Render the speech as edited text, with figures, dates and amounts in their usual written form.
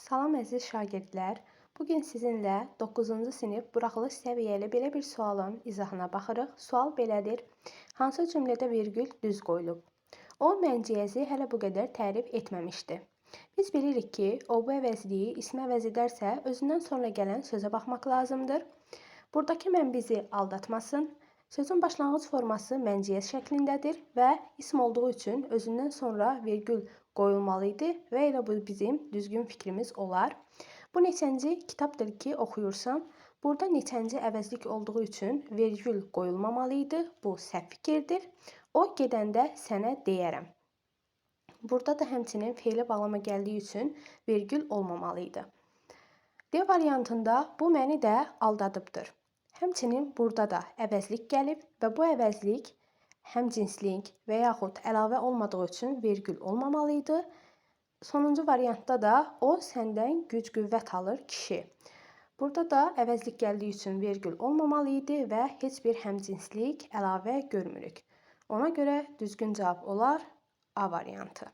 Salam əziz şagirdlər. Bugün sizinlə 9-cu sinif buraxılış səviyyəli belə bir sualın izahına baxırıq. Sual belədir. Hansı cümlədə virgül düz qoyulub? O mənciyəzi hələ bu qədər tərif etməmişdi. Biz bilirik ki, o bu əvəzliyi ismi əvəz edərsə, özündən sonra gələn sözə baxmaq lazımdır. Buradakı mən bizi aldatmasın. Sözün başlanğıc forması mənciyəz şəklindədir və ism olduğu üçün özündən sonra virgül qoyulmalı idi və elə bu bizim düzgün fikrimiz olar. Bu neçənci kitabdır ki, oxuyursan, burada neçənci əvəzlik olduğu üçün virgül qoyulmamalı idi. Bu səhv fikirdir. O gedəndə sənə deyərəm. Burada da həmçinin fe'li bağlama gəldiyi üçün virgül olmamalı idi. D variantında bu məni də aldadıbdır. Həmçinin burada da əvəzlik gəlib və bu əvəzlik həmcinslik və yaxud əlavə olmadığı üçün virgül olmamalı idi. Sonuncu variantda da o səndən güc-qüvvət alır kişi. Burada da əvəzlik gəldiyi üçün virgül olmamalı idi və heç bir həmcinslik əlavə görmürük. Ona görə düzgün cavab olar A variantı.